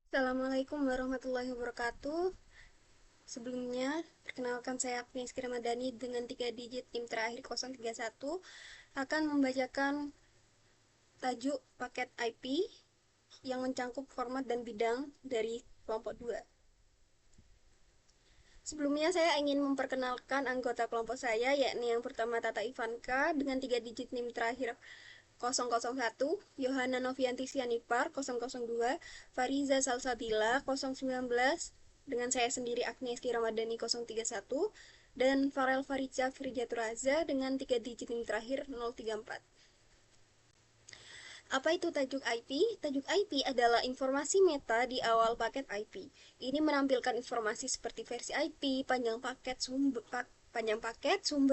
Assalamualaikum warahmatullahi wabarakatuh. Sebelumnya, perkenalkan saya Agnieszka Ramadhani dengan 3 digit NIM terakhir 031 akan membacakan tajuk paket IP yang mencangkup format dan bidang dari kelompok 2. Sebelumnya saya ingin memperkenalkan anggota kelompok saya, yakni yang pertama Tata Ivanka dengan 3 digit NIM terakhir 001, Yohana Novianti Sianipar 002, Fariza Salsabila 019, dengan saya sendiri Agnieszka Ramadhani 031, dan Farel Farica Firjaturaza dengan 3 digit NIM terakhir 034. Apa itu tajuk IP? Tajuk IP adalah informasi meta di awal paket IP. Ini menampilkan informasi seperti versi IP, panjang paket, sumber,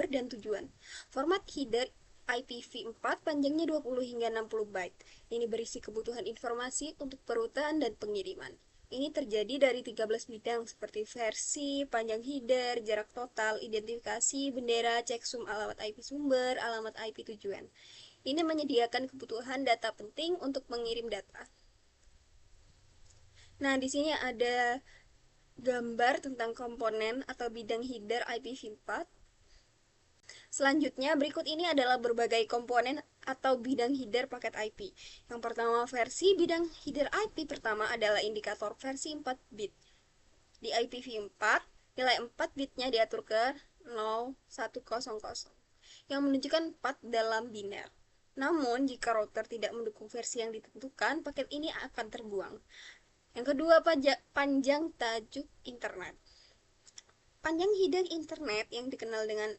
dan tujuan. Format header IPv4 panjangnya 20 hingga 60 byte. Ini berisi kebutuhan informasi untuk perutan dan pengiriman. Ini terjadi dari 13 bidang seperti versi, panjang header, jarak total, identifikasi, bendera, checksum, alamat IP sumber, alamat IP tujuan. Ini menyediakan kebutuhan data penting untuk mengirim data. Nah, di sini ada gambar tentang komponen atau bidang header IPv4. Selanjutnya, berikut ini adalah berbagai komponen atau bidang header paket IP. Yang pertama, versi bidang header IP pertama adalah indikator versi 4 bit. Di IPv4, nilai 4 bitnya diatur ke 0100 yang menunjukkan 4 dalam biner. Namun, jika router tidak mendukung versi yang ditentukan, paket ini akan terbuang. Yang kedua, panjang tajuk internet. Panjang header internet yang dikenal dengan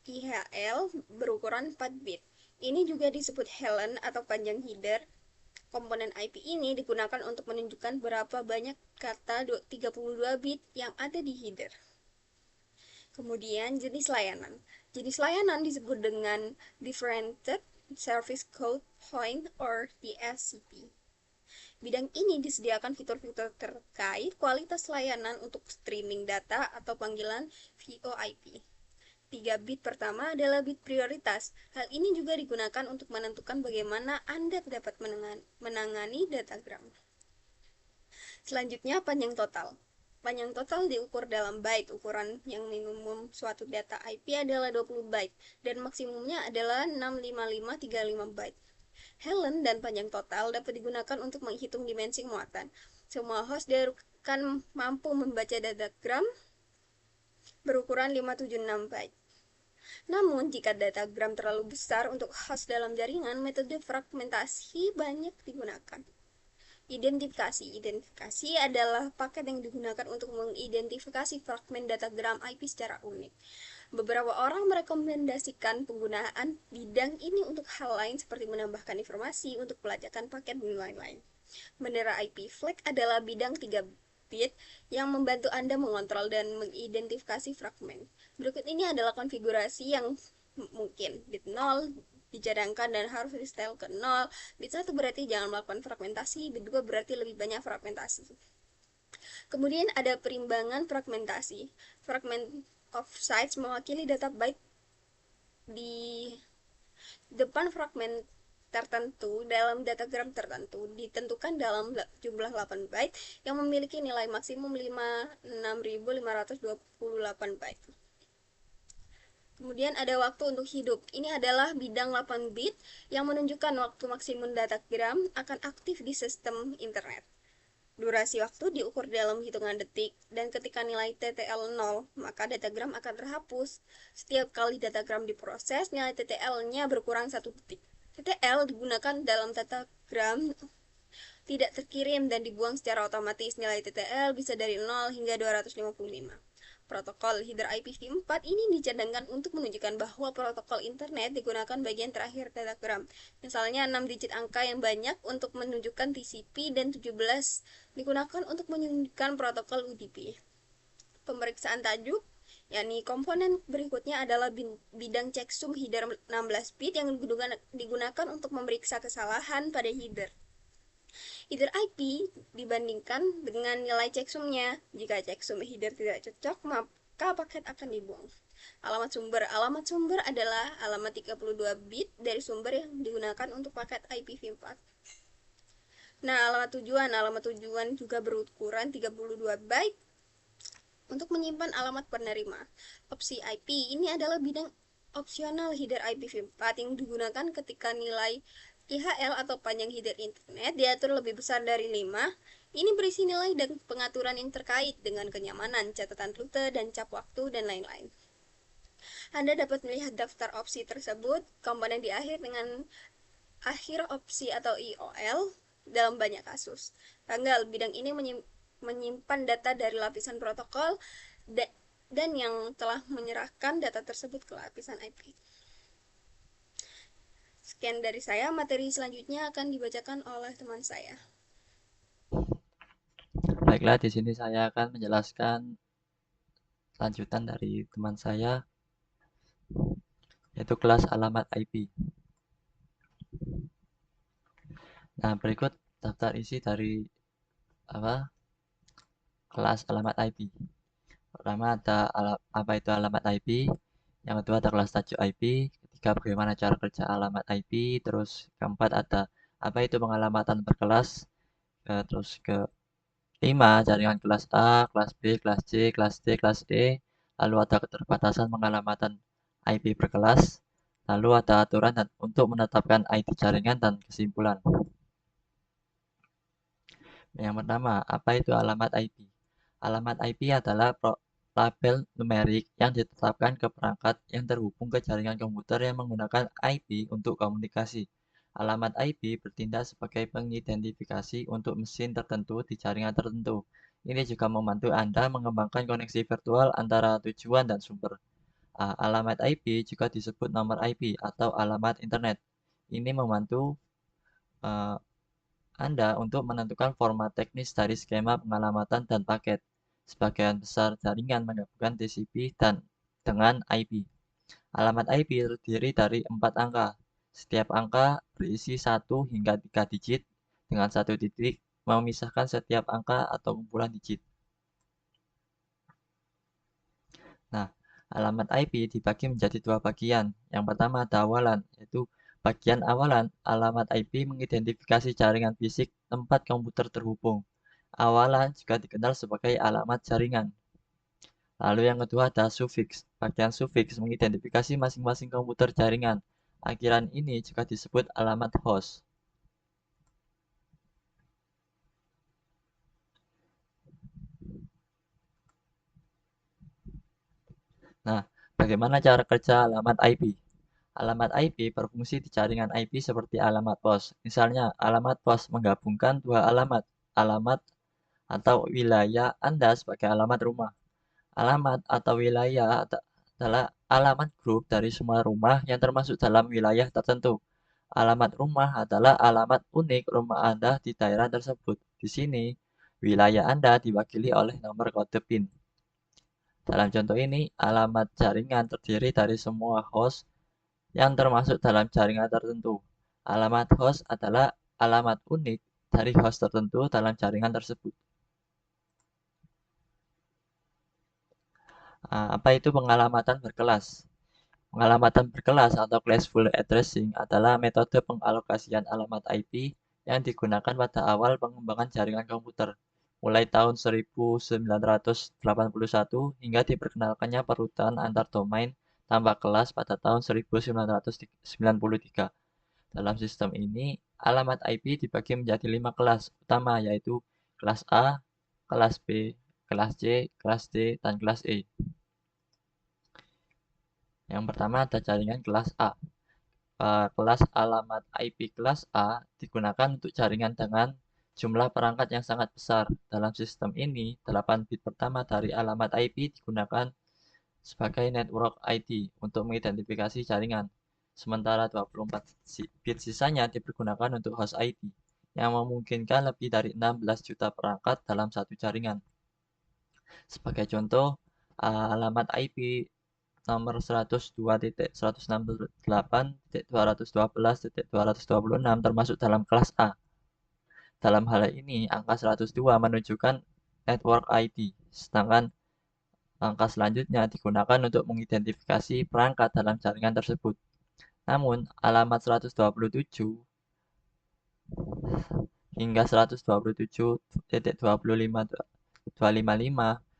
IHL berukuran 4 bit. Ini juga disebut Helen atau panjang header. Komponen IP ini digunakan untuk menunjukkan berapa banyak kata 32 bit yang ada di header. Kemudian jenis layanan. Jenis layanan disebut dengan Differentiated Service Code Point or DSCP. Bidang ini disediakan fitur-fitur terkait kualitas layanan untuk streaming data atau panggilan VoIP. 3 bit pertama adalah bit prioritas. Hal ini juga digunakan untuk menentukan bagaimana Anda dapat menangani datagram. Selanjutnya, panjang total. Panjang total diukur dalam byte. Ukuran yang minimum suatu data IP adalah 20 byte dan maksimumnya adalah 65535 byte. Helen dan panjang total dapat digunakan untuk menghitung dimensi muatan. Semua host diharuskan mampu membaca datagram berukuran 576 byte. Namun, jika datagram terlalu besar untuk host dalam jaringan, metode fragmentasi banyak digunakan. Identifikasi adalah paket yang digunakan untuk mengidentifikasi fragmen datagram IP secara unik. Beberapa orang merekomendasikan penggunaan bidang ini untuk hal lain seperti menambahkan informasi untuk pelacakan paket dan lain-lain. Bendera IP flag adalah bidang 3 bit yang membantu Anda mengontrol dan mengidentifikasi fragmen. Berikut ini adalah konfigurasi yang mungkin. Bit 0 dicadangkan dan harus di style ke 0. Bit 1 berarti jangan melakukan fragmentasi, bit 2 berarti lebih banyak fragmentasi. Kemudian ada perimbangan fragmentasi. Fragment of size mewakili data byte di depan fragmen tertentu dalam datagram tertentu ditentukan dalam jumlah 8 byte yang memiliki nilai maksimum 56.528 byte. Kemudian ada waktu untuk hidup. Ini adalah bidang 8 bit yang menunjukkan waktu maksimum datagram akan aktif di sistem internet. Durasi waktu diukur dalam hitungan detik, dan ketika nilai TTL 0, maka datagram akan terhapus. Setiap kali datagram diproses, nilai TTL-nya berkurang 1 detik. TTL digunakan dalam datagram tidak terkirim dan dibuang secara otomatis. Nilai TTL bisa dari 0 hingga 255. Protokol header IPv4 ini dicadangkan untuk menunjukkan bahwa protokol internet digunakan bagian terakhir datagram. Misalnya 6 digit angka yang banyak untuk menunjukkan TCP dan 17 digunakan untuk menunjukkan protokol UDP. Pemeriksaan tajuk, yakni komponen berikutnya adalah bidang checksum header 16 bit yang digunakan untuk memeriksa kesalahan pada header. Header IP dibandingkan dengan nilai checksumnya. Jika checksum header tidak cocok, maka paket akan dibuang. Alamat sumber. Alamat sumber adalah alamat 32 bit dari sumber yang digunakan untuk paket IPv4. Nah, alamat tujuan juga berukuran 32 byte untuk menyimpan alamat penerima. Opsi IP ini adalah bidang opsional header IPv4 yang digunakan ketika nilai IHL atau panjang header internet diatur lebih besar dari 5. Ini berisi nilai dan pengaturan yang terkait dengan kenyamanan, catatan rute, dan cap waktu, dan lain-lain. Anda dapat melihat daftar opsi tersebut, komponen di akhir dengan akhir opsi atau IOL dalam banyak kasus. Tanggal bidang ini menyimpan data dari lapisan protokol dan yang telah menyerahkan data tersebut ke lapisan IP. Sekian dari saya, materi selanjutnya akan dibacakan oleh teman saya. Baiklah, di sini saya akan menjelaskan lanjutan dari teman saya, yaitu kelas alamat IP. Nah, berikut daftar isi dari kelas alamat IP. Pertama ada apa itu alamat IP, yang kedua ada kelas tajuk IP, ketiga bagaimana cara kerja alamat IP, terus keempat ada apa itu pengalamatan berkelas, terus ke 5 jaringan kelas A, kelas B, kelas C, kelas D, kelas E, lalu ada keterbatasan pengalamatan IP berkelas, lalu ada aturan untuk menetapkan ID jaringan dan kesimpulan. Yang pertama, apa itu alamat IP? Alamat IP adalah label numerik yang ditetapkan ke perangkat yang terhubung ke jaringan komputer yang menggunakan IP untuk komunikasi. Alamat IP bertindak sebagai pengidentifikasi untuk mesin tertentu di jaringan tertentu. Ini juga membantu Anda mengembangkan koneksi virtual antara tujuan dan sumber. Alamat IP juga disebut nomor IP atau alamat internet. Ini membantu uh, Anda untuk menentukan format teknis dari skema pengalamatan dan paket. Sebagian besar jaringan menggabungkan TCP dan dengan IP. Alamat IP terdiri dari 4 angka. Setiap angka berisi 1 hingga 3 digit dengan 1 titik memisahkan setiap angka atau kumpulan digit. Nah, alamat IP dibagi menjadi 2 bagian. Yang pertama ada awalan, yaitu bagian awalan alamat IP mengidentifikasi jaringan fisik tempat komputer terhubung. Awalan juga dikenal sebagai alamat jaringan. Lalu yang kedua ada sufiks. Bagian sufiks mengidentifikasi masing-masing komputer jaringan. Akhiran ini juga disebut alamat host. Nah, bagaimana cara kerja alamat IP? Alamat IP berfungsi di jaringan IP seperti alamat pos. Misalnya, alamat pos menggabungkan dua alamat, alamat atau wilayah Anda sebagai alamat rumah. Alamat atau wilayah adalah alamat grup dari semua rumah yang termasuk dalam wilayah tertentu. Alamat rumah adalah alamat unik rumah Anda di daerah tersebut. Di sini, wilayah Anda diwakili oleh nomor kode PIN. Dalam contoh ini, alamat jaringan terdiri dari semua host yang termasuk dalam jaringan tertentu. Alamat host adalah alamat unik dari host tertentu dalam jaringan tersebut. Apa itu pengalamatan berkelas? Pengalamatan berkelas atau classful addressing adalah metode pengalokasian alamat IP yang digunakan pada awal pengembangan jaringan komputer, mulai tahun 1981 hingga diperkenalkannya perutan antar domain tanpa kelas pada tahun 1993. Dalam sistem ini, alamat IP dibagi menjadi 5 kelas utama, yaitu kelas A, kelas B, kelas C, kelas D, dan kelas E. Yang pertama ada jaringan kelas A. Kelas alamat IP kelas A digunakan untuk jaringan dengan jumlah perangkat yang sangat besar. Dalam sistem ini, 8 bit pertama dari alamat IP digunakan sebagai network ID untuk mengidentifikasi jaringan. Sementara 24 bit sisanya dipergunakan untuk host ID yang memungkinkan lebih dari 16 juta perangkat dalam satu jaringan. Sebagai contoh, alamat IP nomor 102.168.212.226 termasuk dalam kelas A. Dalam hal ini, angka 102 menunjukkan network ID, sedangkan angka selanjutnya digunakan untuk mengidentifikasi perangkat dalam jaringan tersebut. Namun, alamat 127 hingga 127.255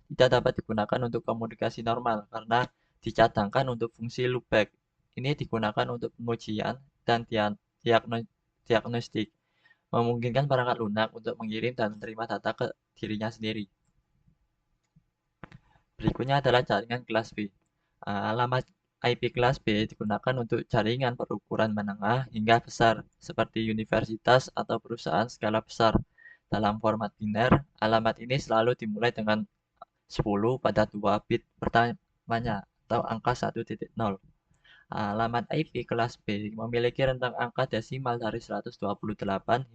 tidak dapat digunakan untuk komunikasi normal karena dicadangkan untuk fungsi loopback. Ini digunakan untuk pengujian dan diagnostik, memungkinkan perangkat lunak untuk mengirim dan menerima data ke dirinya sendiri. Berikutnya adalah jaringan kelas B. Alamat IP kelas B digunakan untuk jaringan berukuran menengah hingga besar, seperti universitas atau perusahaan skala besar. Dalam format biner, alamat ini selalu dimulai dengan 10 pada 2 bit pertamanya, atau angka 1.0. Alamat IP kelas B memiliki rentang angka desimal dari 128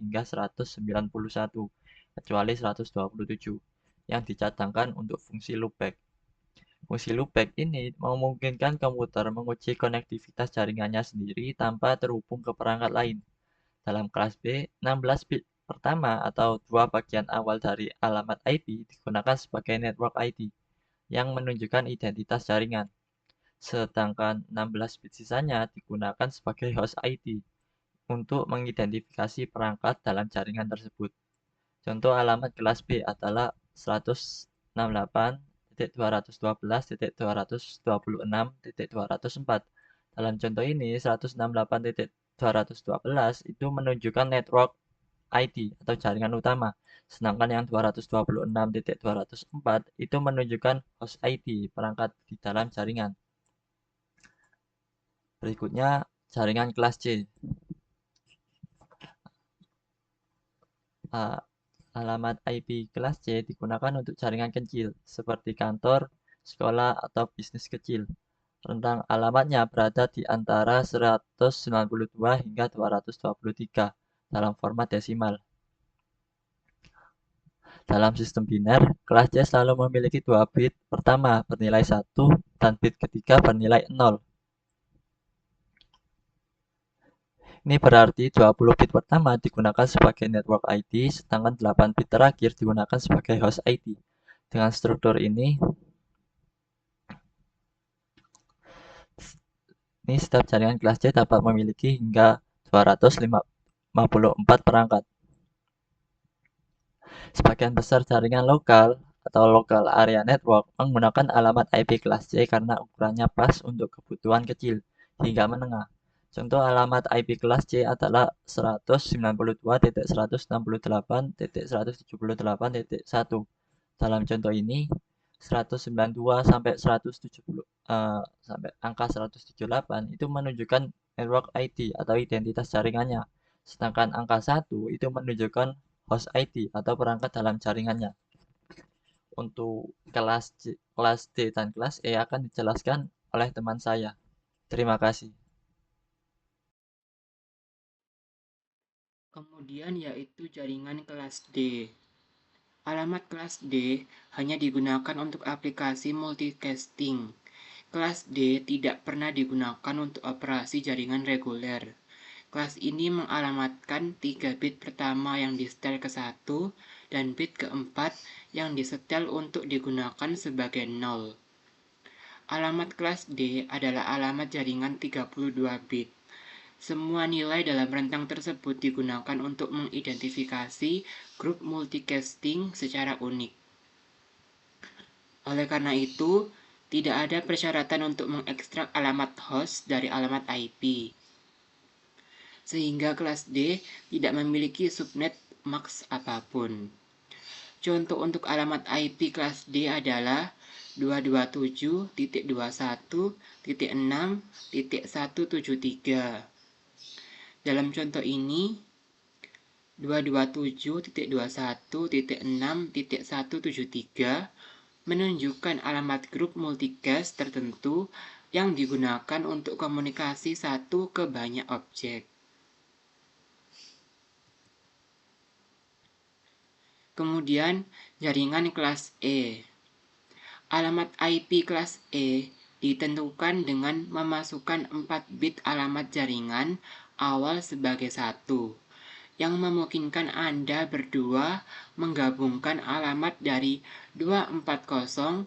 hingga 191, kecuali 127, yang dicadangkan untuk fungsi loopback. Fungsi loopback ini memungkinkan komputer menguji konektivitas jaringannya sendiri tanpa terhubung ke perangkat lain. Dalam kelas B, 16 bit pertama atau 2 bagian awal dari alamat IP digunakan sebagai network ID yang menunjukkan identitas jaringan. Sedangkan 16 bit sisanya digunakan sebagai host ID untuk mengidentifikasi perangkat dalam jaringan tersebut. Contoh alamat kelas B adalah 168.212.226.204. Dalam contoh ini, 168.212 itu menunjukkan network ID atau jaringan utama, sedangkan yang 226.204 itu menunjukkan host ID, perangkat di dalam jaringan. Berikutnya, jaringan kelas C. Alamat IP kelas C digunakan untuk jaringan kecil, seperti kantor, sekolah, atau bisnis kecil. Rentang alamatnya berada di antara 192 hingga 223 dalam format desimal. Dalam sistem biner, kelas C selalu memiliki 2 bit pertama bernilai 1 dan bit ketiga bernilai 0. Ini berarti 20 bit pertama digunakan sebagai network ID, sedangkan 8 bit terakhir digunakan sebagai host ID. Dengan struktur ini setiap jaringan kelas C dapat memiliki hingga 254 perangkat. Sebagian besar jaringan lokal atau local area network menggunakan alamat IP kelas C karena ukurannya pas untuk kebutuhan kecil hingga menengah. Contoh alamat IP kelas C adalah 192.168.178.1. Dalam contoh ini, 192 sampai 170 sampai angka 178 itu menunjukkan network ID atau identitas jaringannya. Sedangkan angka 1 itu menunjukkan host ID atau perangkat dalam jaringannya. Untuk kelas D dan kelas E akan dijelaskan oleh teman saya. Terima kasih. Kemudian yaitu jaringan kelas D. Alamat kelas D hanya digunakan untuk aplikasi multicasting. Kelas D tidak pernah digunakan untuk operasi jaringan reguler. Kelas ini mengalamatkan 3 bit pertama yang disetel ke 1 dan bit keempat yang disetel untuk digunakan sebagai 0. Alamat kelas D adalah alamat jaringan 32 bit. Semua nilai dalam rentang tersebut digunakan untuk mengidentifikasi grup multicasting secara unik. Oleh karena itu, tidak ada persyaratan untuk mengekstrak alamat host dari alamat IP. Sehingga kelas D tidak memiliki subnet max apapun. Contoh untuk alamat IP kelas D adalah 227.21.6.173. Dalam contoh ini, 227.21.6.173 menunjukkan alamat grup multicast tertentu yang digunakan untuk komunikasi satu ke banyak objek. Kemudian, jaringan kelas E. Alamat IP kelas E ditentukan dengan memasukkan 4 bit alamat jaringan awal sebagai 1, yang memungkinkan Anda berdua menggabungkan alamat dari 240.0.0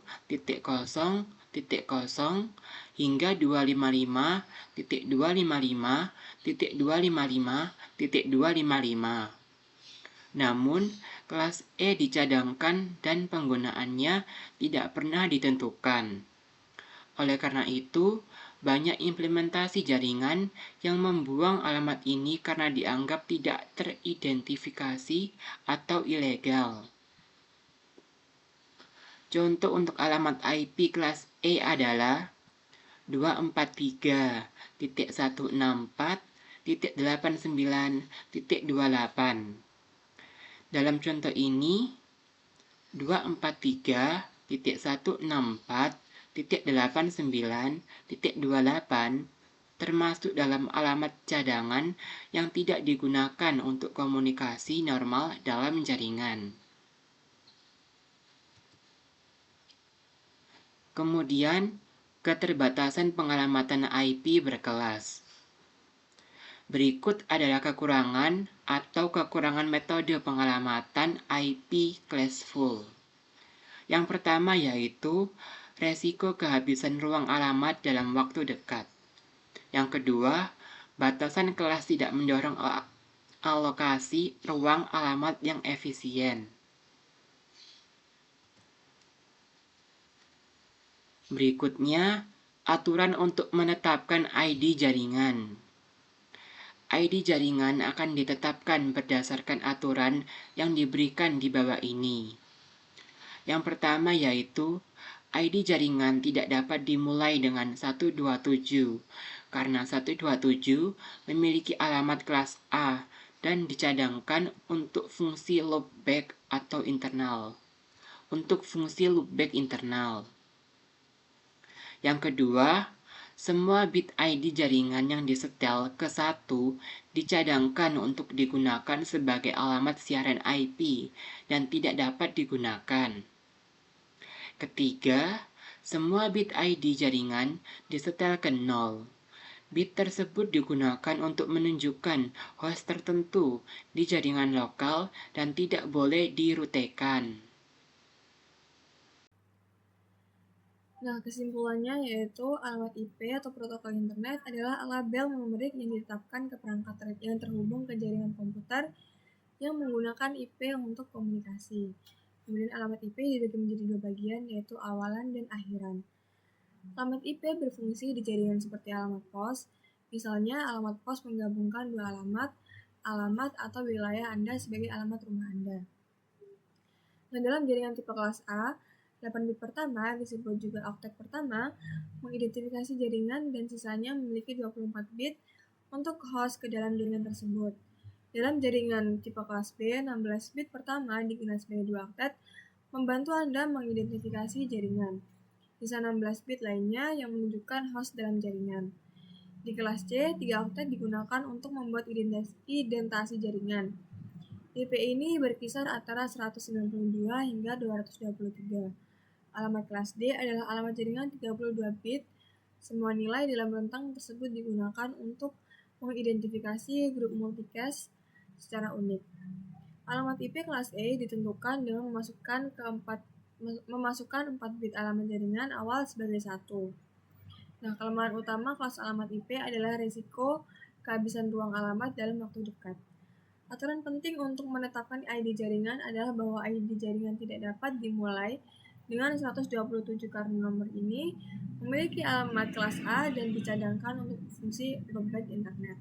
hingga 255.255.255.255. Namun, kelas E dicadangkan dan penggunaannya tidak pernah ditentukan. Oleh karena itu, banyak implementasi jaringan yang membuang alamat ini karena dianggap tidak teridentifikasi atau ilegal. Contoh untuk alamat IP kelas E adalah 243.164.89.28. Dalam contoh ini, 243.164.89.28 termasuk dalam alamat cadangan yang tidak digunakan untuk komunikasi normal dalam jaringan. Kemudian, keterbatasan pengalamatan IP berkelas. Berikut adalah kekurangan atau kekurangan metode pengalamatan IP classful. Yang pertama yaitu resiko kehabisan ruang alamat dalam waktu dekat. Yang kedua, batasan kelas tidak mendorong alokasi ruang alamat yang efisien. Berikutnya, aturan untuk menetapkan ID jaringan. ID jaringan akan ditetapkan berdasarkan aturan yang diberikan di bawah ini. Yang pertama yaitu, ID jaringan tidak dapat dimulai dengan 127, karena 127 memiliki alamat kelas A dan dicadangkan untuk fungsi loopback atau internal. Yang kedua, semua bit ID jaringan yang disetel ke 1 dicadangkan untuk digunakan sebagai alamat siaran IP dan tidak dapat digunakan. Ketiga, semua bit ID jaringan disetel ke 0. Bit tersebut digunakan untuk menunjukkan host tertentu di jaringan lokal dan tidak boleh dirutekan. Nah, kesimpulannya yaitu alamat IP atau protokol internet adalah label numerik yang ditetapkan ke perangkat yang terhubung ke jaringan komputer yang menggunakan IP untuk komunikasi. Kemudian alamat IP dibagi menjadi dua bagian, yaitu awalan dan akhiran. Alamat IP berfungsi di jaringan seperti alamat pos. Misalnya, alamat pos menggabungkan dua alamat atau wilayah Anda sebagai alamat rumah Anda. Nah, dalam jaringan tipe kelas A, 8 bit pertama, disebut juga oktet pertama, mengidentifikasi jaringan dan sisanya memiliki 24 bit untuk host ke dalam jaringan tersebut. Dalam jaringan tipe kelas B, 16 bit pertama dikenal sebagai 2 oktet, membantu Anda mengidentifikasi jaringan. Sisa 16 bit lainnya yang menunjukkan host dalam jaringan. Di kelas C, 3 oktet digunakan untuk membuat identasi jaringan. IP ini berkisar antara 192 hingga 223. Alamat kelas D adalah alamat jaringan 32 bit. Semua nilai dalam rentang tersebut digunakan untuk mengidentifikasi grup multicast secara unik. Alamat IP kelas E ditentukan dengan memasukkan 4 bit alamat jaringan awal sebagai 1. Nah, kelemahan utama kelas alamat IP adalah risiko kehabisan ruang alamat dalam waktu dekat. Aturan penting untuk menetapkan ID jaringan adalah bahwa ID jaringan tidak dapat dimulai dengan 127 karena nomor ini memiliki alamat kelas A dan dicadangkan untuk fungsi loopback internet.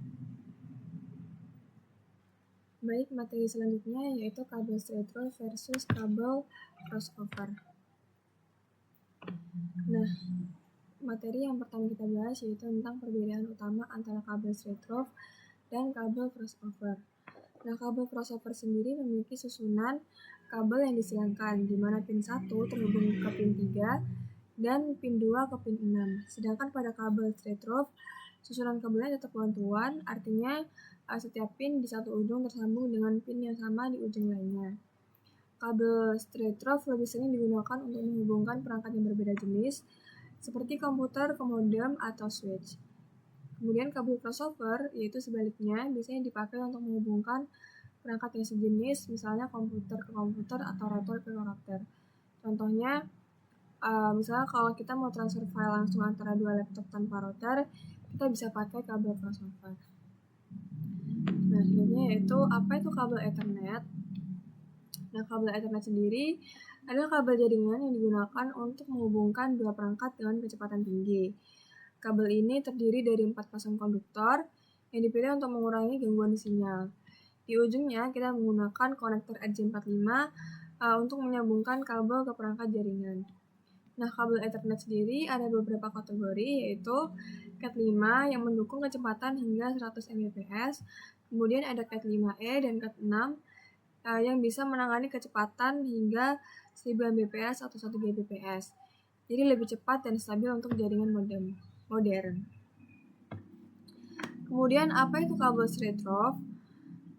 Baik, materi selanjutnya yaitu kabel straight through versus kabel crossover. Nah, materi yang pertama kita bahas yaitu tentang perbedaan utama antara kabel straight through dan kabel crossover. Nah, kabel crossover sendiri memiliki susunan kabel yang disilangkan, di mana pin 1 terhubung ke pin 3 dan pin 2 ke pin 6. Sedangkan pada kabel straight through, susunan kabelnya tetap one-to-one, artinya setiap pin di satu ujung tersambung dengan pin yang sama di ujung lainnya. Kabel straight through lebih sering digunakan untuk menghubungkan perangkat yang berbeda jenis, seperti komputer ke modem atau switch. Kemudian kabel crossover, yaitu sebaliknya, biasanya dipakai untuk menghubungkan perangkat yang sejenis, misalnya komputer ke komputer atau router ke router. Contohnya, misalnya kalau kita mau transfer file langsung antara dua laptop tanpa router, kita bisa pakai kabel crossover. Nah, selanjutnya yaitu apa itu kabel Ethernet? Nah, kabel Ethernet sendiri adalah kabel jaringan yang digunakan untuk menghubungkan dua perangkat dengan kecepatan tinggi. Kabel ini terdiri dari 4 pasang konduktor yang dipilih untuk mengurangi gangguan sinyal. Di ujungnya kita menggunakan konektor RJ45 untuk menyambungkan kabel ke perangkat jaringan. Nah, kabel Ethernet sendiri ada beberapa kategori, yaitu Cat5 yang mendukung kecepatan hingga 100 Mbps, kemudian ada Cat5e dan Cat6 yang bisa menangani kecepatan hingga 1000 Mbps atau 1 Gbps. Jadi lebih cepat dan stabil untuk jaringan modern. Kemudian apa itu kabel straight rope?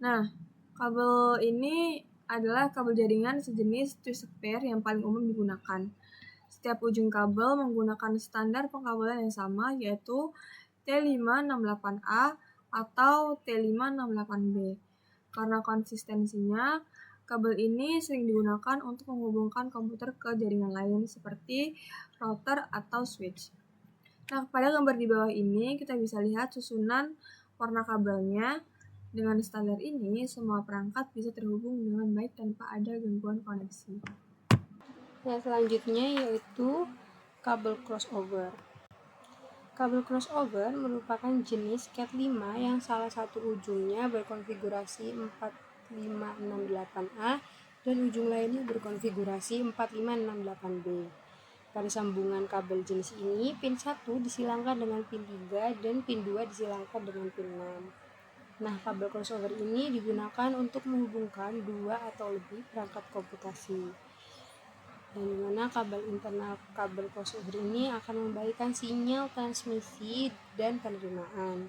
Nah, kabel ini adalah kabel jaringan sejenis twisted pair yang paling umum digunakan. Setiap ujung kabel menggunakan standar pengkabelan yang sama, yaitu T568A atau T568B. Karena konsistensinya, kabel ini sering digunakan untuk menghubungkan komputer ke jaringan lain seperti router atau switch. Nah, pada gambar di bawah ini kita bisa lihat susunan warna kabelnya. Dengan standar ini, semua perangkat bisa terhubung dengan baik tanpa ada gangguan koneksi. Yang selanjutnya yaitu kabel crossover. Kabel crossover merupakan jenis Cat5 yang salah satu ujungnya berkonfigurasi 4568A dan ujung lainnya berkonfigurasi 4568B. Pada sambungan kabel jenis ini, pin 1 disilangkan dengan pin 3 dan pin 2 disilangkan dengan pin 6. Nah, kabel crossover ini digunakan untuk menghubungkan dua atau lebih perangkat komputasi. Dan dimana kabel internal kabel crossover ini akan membagikan sinyal transmisi dan penerimaan.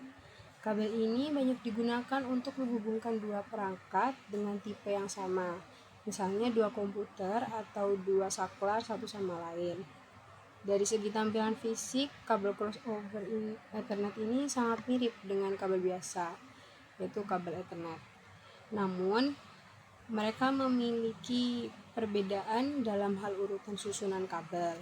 Kabel ini banyak digunakan untuk menghubungkan dua perangkat dengan tipe yang sama, misalnya dua komputer atau dua saklar satu sama lain. Dari segi tampilan fisik, kabel crossover Ethernet ini sangat mirip dengan kabel biasa, yaitu kabel Ethernet. Namun, mereka memiliki perbedaan dalam hal urutan susunan kabel.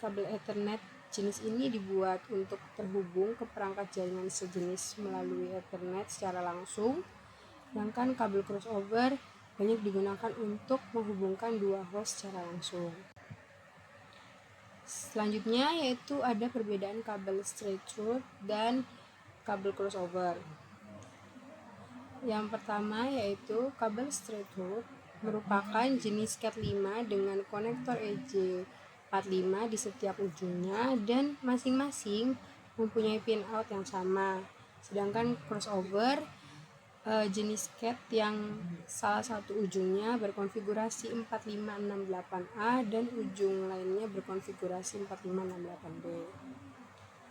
Kabel Ethernet jenis ini dibuat untuk terhubung ke perangkat jaringan sejenis melalui Ethernet secara langsung, sedangkan kabel crossover banyak digunakan untuk menghubungkan dua host secara langsung. Selanjutnya yaitu ada perbedaan kabel straight through dan kabel crossover. Yang pertama yaitu kabel straight through merupakan jenis Cat5 dengan konektor EJ45 di setiap ujungnya dan masing-masing mempunyai pin out yang sama. Sedangkan crossover jenis Cat yang salah satu ujungnya berkonfigurasi 4568A dan ujung lainnya berkonfigurasi 4568B.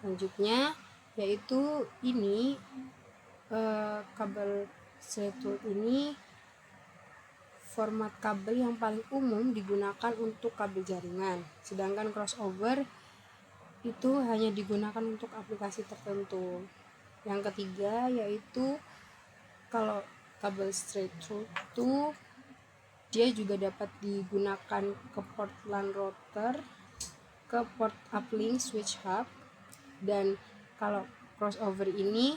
Selanjutnya yaitu ini kabel straight through ini format kabel yang paling umum digunakan untuk kabel jaringan, sedangkan crossover itu hanya digunakan untuk aplikasi tertentu. Yang ketiga yaitu kalau kabel straight through itu dia juga dapat digunakan ke port LAN router, ke port uplink switch hub, dan kalau crossover ini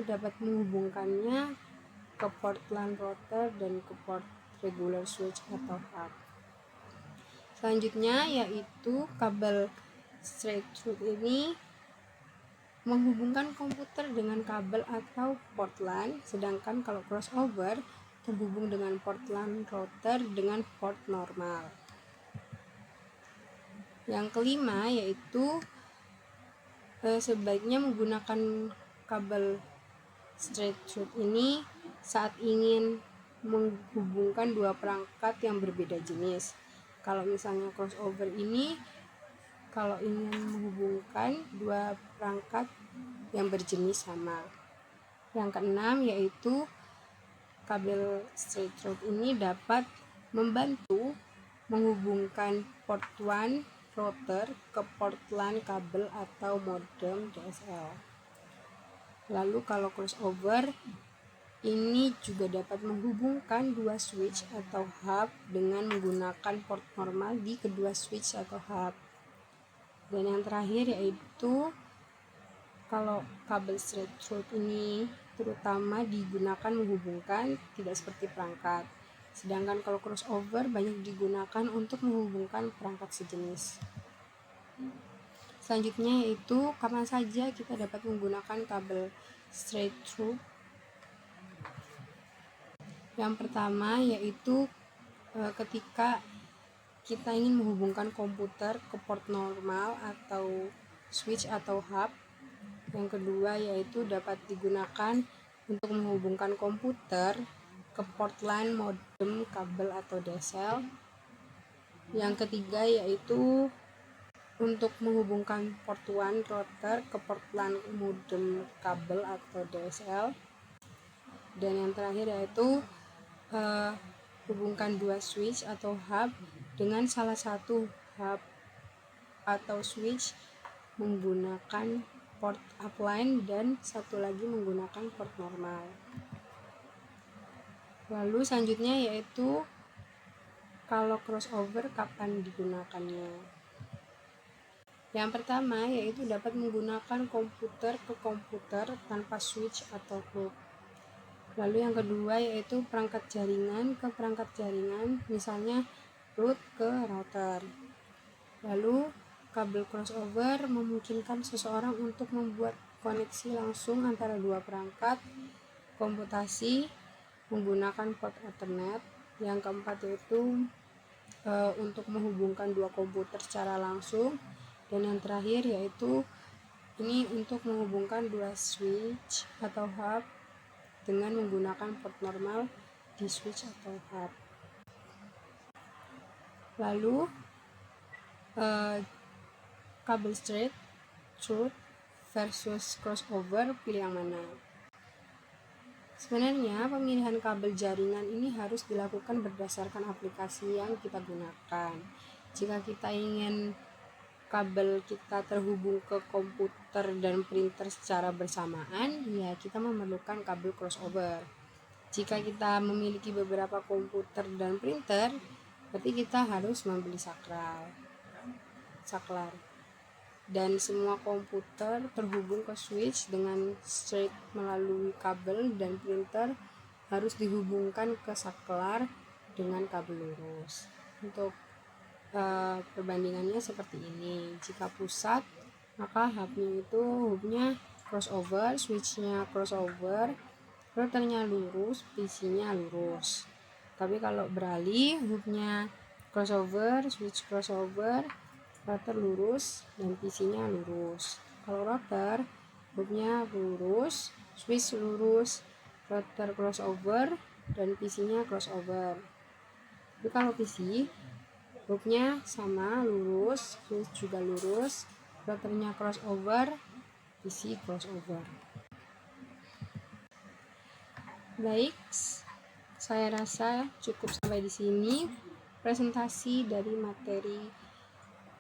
dapat menghubungkannya ke port LAN router dan ke port regular switch atau hub. Selanjutnya yaitu kabel straight through ini menghubungkan komputer dengan kabel atau port LAN, sedangkan kalau crossover terhubung dengan port LAN router dengan port normal. Yang kelima yaitu sebaiknya menggunakan kabel straight through ini saat ingin menghubungkan dua perangkat yang berbeda jenis. Kalau misalnya crossover ini kalau ingin menghubungkan dua perangkat yang berjenis sama. Yang keenam yaitu kabel straight through ini dapat membantu menghubungkan port 1 router ke port LAN kabel atau modem DSL. Lalu kalau crossover ini juga dapat menghubungkan dua switch atau hub dengan menggunakan port normal di kedua switch atau hub. Dan yang terakhir yaitu kalau kabel straight through ini terutama digunakan menghubungkan tidak seperti perangkat. Sedangkan kalau crossover banyak digunakan untuk menghubungkan perangkat sejenis. Selanjutnya yaitu kapan saja kita dapat menggunakan kabel straight through. Yang pertama yaitu ketika kita ingin menghubungkan komputer ke port normal atau switch atau hub. Yang kedua yaitu dapat digunakan untuk menghubungkan komputer ke port line modem kabel atau DSL. Yang ketiga yaitu untuk menghubungkan port 1 router ke port line modem kabel atau DSL. Dan yang terakhir yaitu hubungkan dua switch atau hub dengan salah satu hub atau switch menggunakan port upline dan satu lagi menggunakan port normal. Lalu selanjutnya yaitu kalau crossover kapan digunakannya. Yang pertama yaitu dapat menggunakan komputer ke komputer tanpa switch atau hub. Lalu yang kedua yaitu perangkat jaringan ke perangkat jaringan, misalnya root ke router. Lalu kabel crossover memungkinkan seseorang untuk membuat koneksi langsung antara dua perangkat komputasi menggunakan port Ethernet. Yang keempat yaitu untuk menghubungkan dua komputer secara langsung. Dan yang terakhir yaitu ini untuk menghubungkan dua switch atau hub dengan menggunakan port normal di switch atau hub. Lalu kabel straight through versus crossover, pilih yang mana? Sebenarnya pemilihan kabel jaringan ini harus dilakukan berdasarkan aplikasi yang kita gunakan. Jika kita ingin kabel kita terhubung ke komputer dan printer secara bersamaan, ya kita memerlukan kabel crossover. Jika kita memiliki beberapa komputer dan printer, berarti kita harus membeli saklar. Dan semua komputer terhubung ke switch dengan straight melalui kabel, dan printer harus dihubungkan ke saklar dengan kabel lurus. Untuk perbandingannya seperti ini. Jika pusat, maka hubnya crossover, switchnya crossover, routernya lurus, PC-nya lurus. Tapi kalau beralih, hubnya crossover, switch crossover, router lurus, dan PC-nya lurus. Kalau router, hubnya lurus, switch lurus, router crossover, dan PC-nya crossover. Tapi kalau PC, hubnya sama, lurus, switch juga lurus, routernya crossover, PC crossover. Baik, saya rasa cukup sampai di sini presentasi dari materi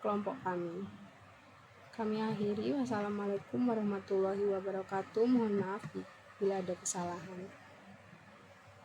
kelompok kami. Kami akhiri. Wassalamualaikum warahmatullahi wabarakatuh. Mohon maaf bila ada kesalahan.